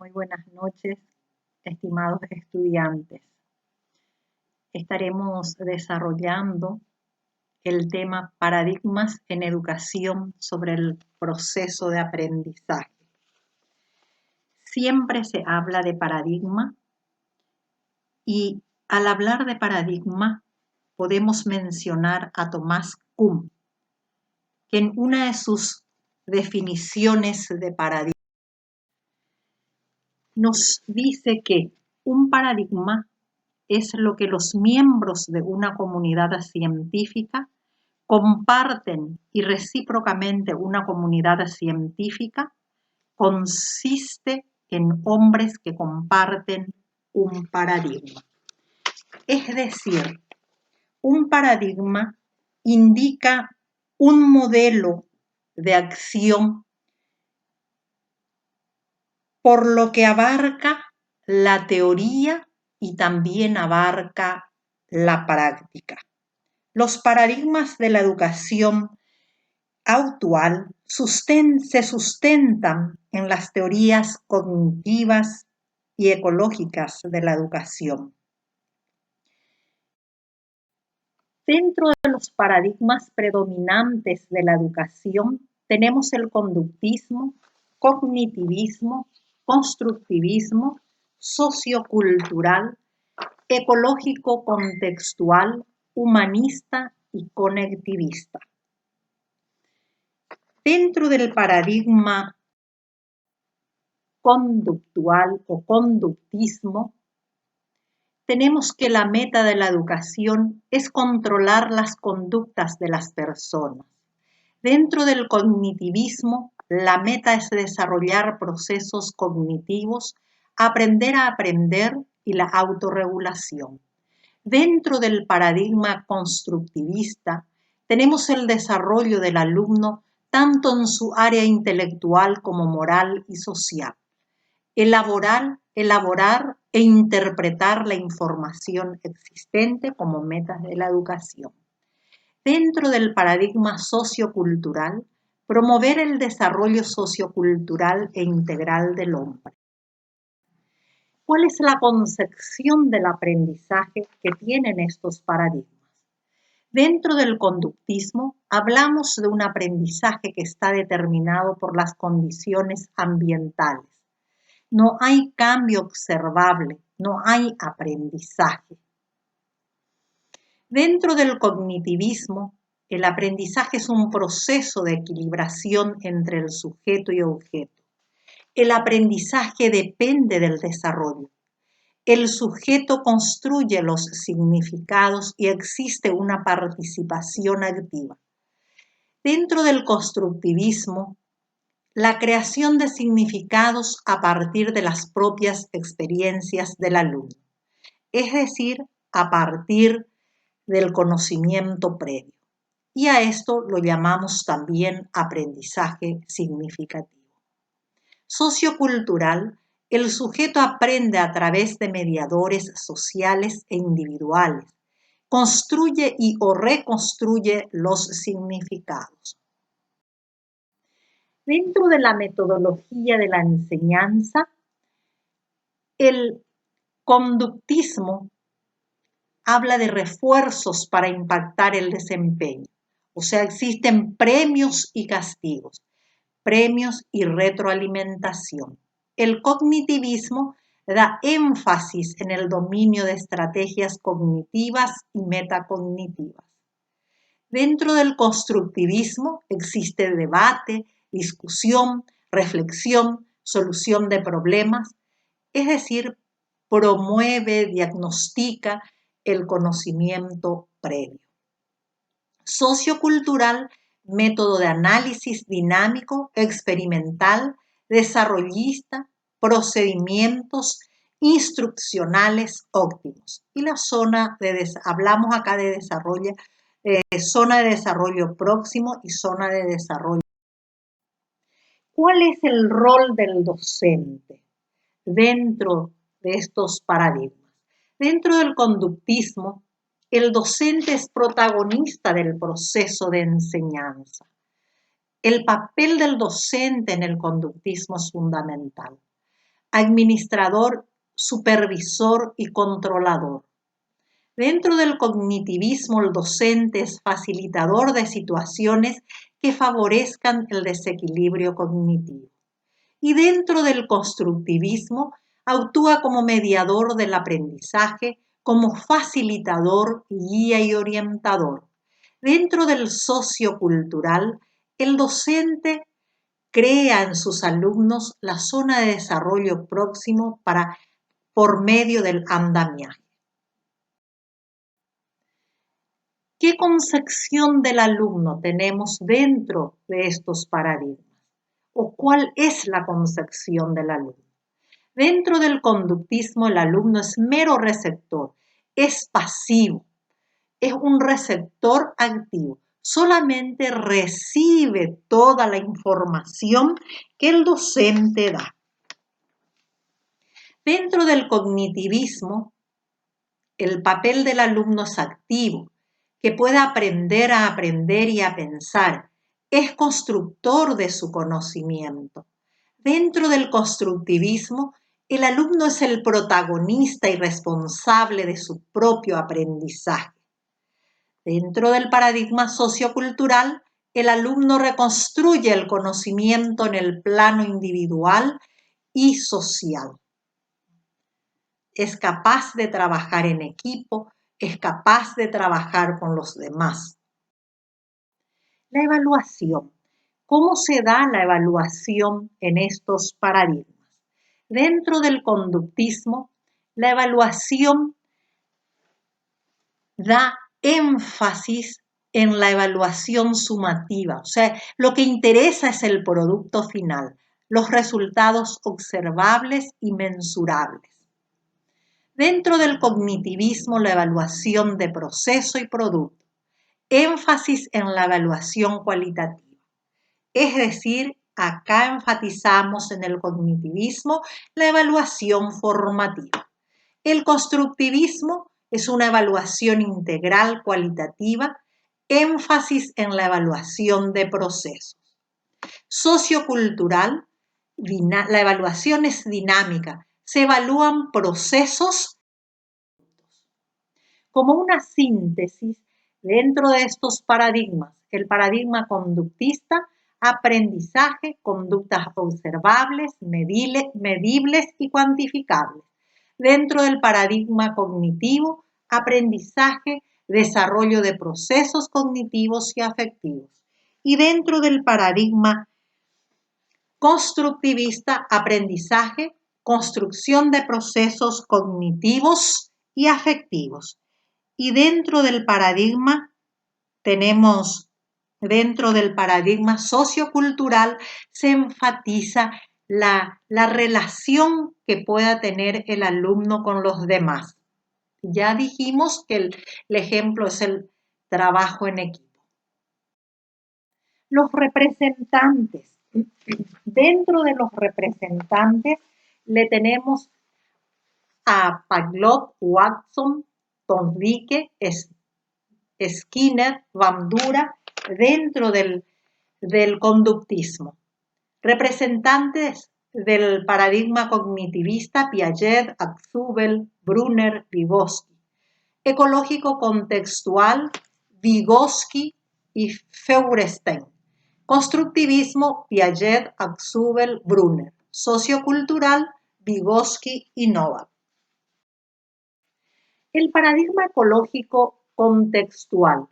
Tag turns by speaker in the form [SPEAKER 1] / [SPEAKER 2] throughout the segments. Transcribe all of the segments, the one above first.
[SPEAKER 1] Muy buenas noches, estimados estudiantes. Estaremos desarrollando el tema paradigmas en educación sobre el proceso de aprendizaje. Siempre se habla de paradigma y al hablar de paradigma podemos mencionar a Thomas Kuhn, que en una de sus definiciones de paradigma nos dice que un paradigma es lo que los miembros de una comunidad científica comparten y recíprocamente una comunidad científica consiste en hombres que comparten un paradigma. Es decir, un paradigma indica un modelo de acción por lo que abarca la teoría y también abarca la práctica. Los paradigmas de la educación actual se sustentan en las teorías cognitivas y ecológicas de la educación. Dentro de los paradigmas predominantes de la educación tenemos el conductismo, cognitivismo, constructivismo, sociocultural, ecológico contextual, humanista y conectivista. Dentro del paradigma conductual o conductismo, tenemos que la meta de la educación es controlar las conductas de las personas. Dentro del cognitivismo, la meta es desarrollar procesos cognitivos, aprender a aprender y la autorregulación. Dentro del paradigma constructivista, tenemos el desarrollo del alumno tanto en su área intelectual como moral y social. Elaborar e interpretar la información existente como metas de la educación. Dentro del paradigma sociocultural, promover el desarrollo sociocultural e integral del hombre. ¿Cuál es la concepción del aprendizaje que tienen estos paradigmas? Dentro del conductismo, hablamos de un aprendizaje que está determinado por las condiciones ambientales. No hay cambio observable, no hay aprendizaje. Dentro del cognitivismo, el aprendizaje es un proceso de equilibración entre el sujeto y objeto. El aprendizaje depende del desarrollo. El sujeto construye los significados y existe una participación activa. Dentro del constructivismo, la creación de significados a partir de las propias experiencias del alumno, es decir, a partir del conocimiento previo. Y a esto lo llamamos también aprendizaje significativo. Sociocultural, el sujeto aprende a través de mediadores sociales e individuales, construye y o reconstruye los significados. Dentro de la metodología de la enseñanza, el conductismo habla de refuerzos para impactar el desempeño. O sea, existen premios y castigos, premios y retroalimentación. El cognitivismo da énfasis en el dominio de estrategias cognitivas y metacognitivas. Dentro del constructivismo existe debate, discusión, reflexión, solución de problemas, es decir, promueve, diagnostica el conocimiento previo. Sociocultural, método de análisis dinámico, experimental, desarrollista, procedimientos instruccionales óptimos. Y la zona hablamos acá de desarrollo, zona de desarrollo próximo y zona de desarrollo. ¿Cuál es el rol del docente dentro de estos paradigmas? Dentro del conductismo, el docente es protagonista del proceso de enseñanza. El papel del docente en el conductismo es fundamental. administrador, supervisor y controlador. Dentro del cognitivismo, el docente es facilitador de situaciones que favorezcan el desequilibrio cognitivo. Y dentro del constructivismo, actúa como mediador del aprendizaje, como facilitador, guía y orientador. Dentro del sociocultural, el docente crea en sus alumnos la zona de desarrollo próximo por medio del andamiaje. ¿Qué concepción del alumno tenemos dentro de estos paradigmas? ¿O cuál es la concepción del alumno? Dentro del conductismo, el alumno es mero receptor, es pasivo, es un receptor activo. Solamente recibe toda la información que el docente da. Dentro del cognitivismo, el papel del alumno es activo, que puede aprender a aprender y a pensar. Es constructor de su conocimiento. Dentro del constructivismo, el alumno es el protagonista y responsable de su propio aprendizaje. Dentro del paradigma sociocultural, el alumno reconstruye el conocimiento en el plano individual y social. Es capaz de trabajar en equipo, es capaz de trabajar con los demás. La evaluación. ¿Cómo se da la evaluación en estos paradigmas? Dentro del conductismo, la evaluación da énfasis en la evaluación sumativa, o sea, lo que interesa es el producto final, los resultados observables y mensurables. Dentro del cognitivismo, la evaluación de proceso y producto, énfasis en la evaluación cualitativa. Es decir, acá enfatizamos en el cognitivismo la evaluación formativa. El constructivismo es una evaluación integral cualitativa, énfasis en la evaluación de procesos. Sociocultural, la evaluación es dinámica, se evalúan procesos como una síntesis dentro de estos paradigmas. El paradigma conductista, aprendizaje, conductas observables, medibles y cuantificables. Dentro del paradigma cognitivo, aprendizaje, desarrollo de procesos cognitivos y afectivos. Y dentro del paradigma constructivista, aprendizaje, construcción de procesos cognitivos y afectivos. Y dentro del paradigma sociocultural se enfatiza la relación que pueda tener el alumno con los demás. Ya dijimos que el ejemplo es el trabajo en equipo. Los representantes. Dentro de los representantes le tenemos a Pavlov, Watson, Thorndike, Skinner, Bandura, dentro del conductismo. Representantes del paradigma cognitivista, Piaget, Zubel, Brunner, Vygotsky. Ecológico contextual, Vygotsky y Feuerstein. Constructivismo, Piaget, Zubel, Brunner. Sociocultural, Vygotsky y Novak. El paradigma ecológico contextual.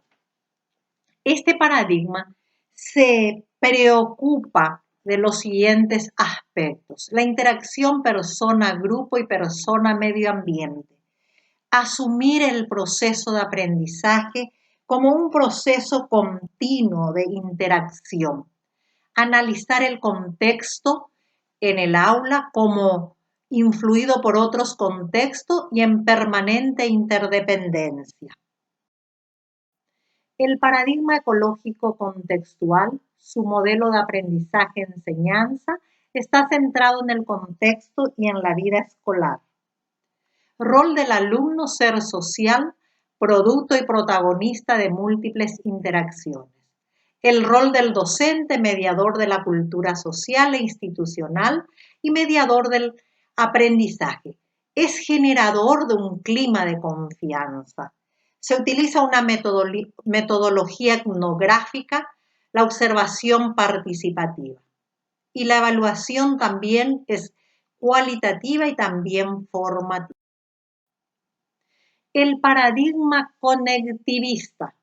[SPEAKER 1] Este paradigma se preocupa de los siguientes aspectos: la interacción persona-grupo y persona-medio ambiente. Asumir el proceso de aprendizaje como un proceso continuo de interacción. Analizar el contexto en el aula como influido por otros contextos y en permanente interdependencia. El paradigma ecológico contextual, su modelo de aprendizaje-enseñanza, está centrado en el contexto y en la vida escolar. Rol del alumno: ser social, producto y protagonista de múltiples interacciones. El rol del docente: mediador de la cultura social e institucional y mediador del aprendizaje. Es generador de un clima de confianza. Se utiliza una metodología etnográfica, la observación participativa. Y la evaluación también es cualitativa y también formativa. El paradigma conectivista,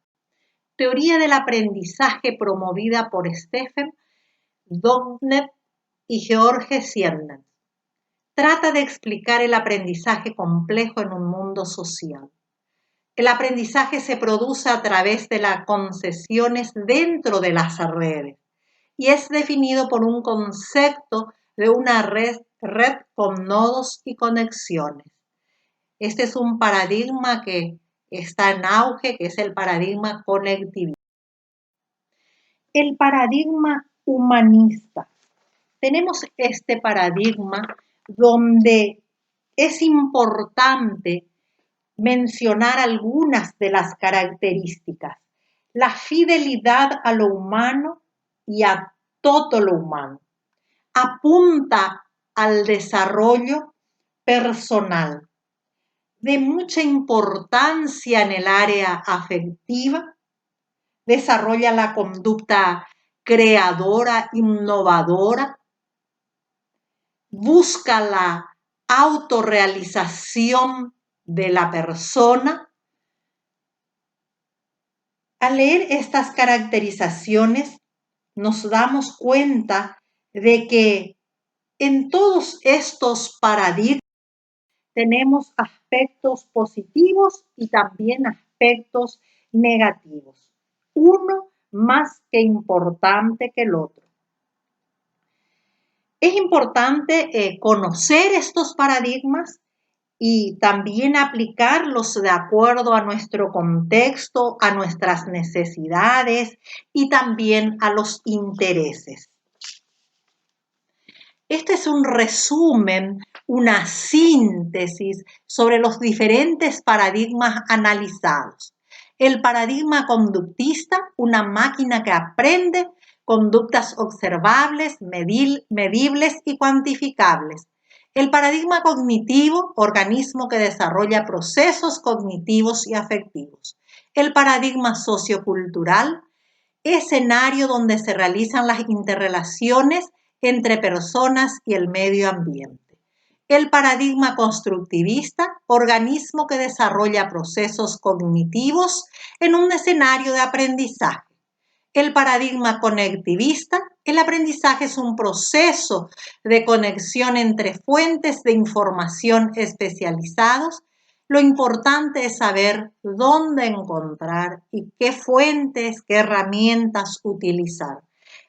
[SPEAKER 1] teoría del aprendizaje promovida por Stephen Downes y George Siemens, trata de explicar el aprendizaje complejo en un mundo social. El aprendizaje se produce a través de las concesiones dentro de las redes y es definido por un concepto de una red con nodos y conexiones. Este es un paradigma que está en auge, que es el paradigma conectivista. El paradigma humanista. Tenemos este paradigma donde es importante mencionar algunas de las características. La fidelidad a lo humano y a todo lo humano. Apunta al desarrollo personal, de mucha importancia en el área afectiva, desarrolla la conducta creadora, innovadora, busca la autorrealización de la persona. Al leer estas caracterizaciones, nos damos cuenta de que en todos estos paradigmas tenemos aspectos positivos y también aspectos negativos, uno más que importante que el otro. Es importante conocer estos paradigmas y también aplicarlos de acuerdo a nuestro contexto, a nuestras necesidades y también a los intereses. Este es un resumen, una síntesis sobre los diferentes paradigmas analizados. El paradigma conductista, una máquina que aprende conductas observables, medibles y cuantificables. El paradigma cognitivo, organismo que desarrolla procesos cognitivos y afectivos. El paradigma sociocultural, escenario donde se realizan las interrelaciones entre personas y el medio ambiente. El paradigma constructivista, organismo que desarrolla procesos cognitivos en un escenario de aprendizaje. El paradigma conectivista, el aprendizaje es un proceso de conexión entre fuentes de información especializados. Lo importante es saber dónde encontrar y qué fuentes, qué herramientas utilizar.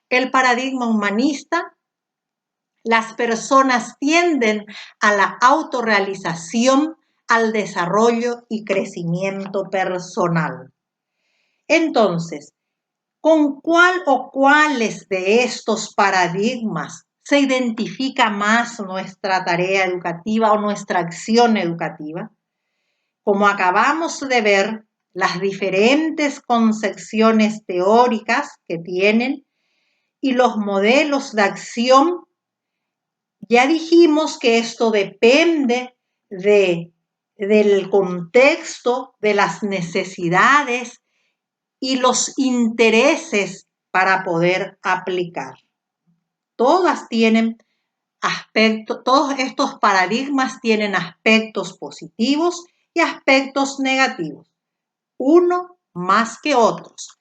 [SPEAKER 1] El paradigma humanista, las personas tienden a la autorrealización, al desarrollo y crecimiento personal. Entonces, ¿con cuál o cuáles de estos paradigmas se identifica más nuestra tarea educativa o nuestra acción educativa? Como acabamos de ver, las diferentes concepciones teóricas que tienen y los modelos de acción, ya dijimos que esto depende del contexto, de las necesidades y los intereses para poder aplicar. Todos estos paradigmas tienen aspectos positivos y aspectos negativos, uno más que otros.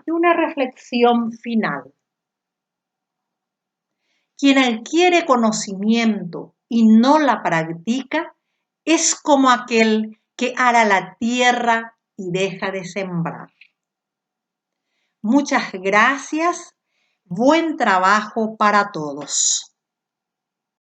[SPEAKER 1] Y una reflexión final. Quien adquiere conocimiento y no la practica es como aquel que ara la tierra y deja de sembrar. Muchas gracias. Buen trabajo para todos.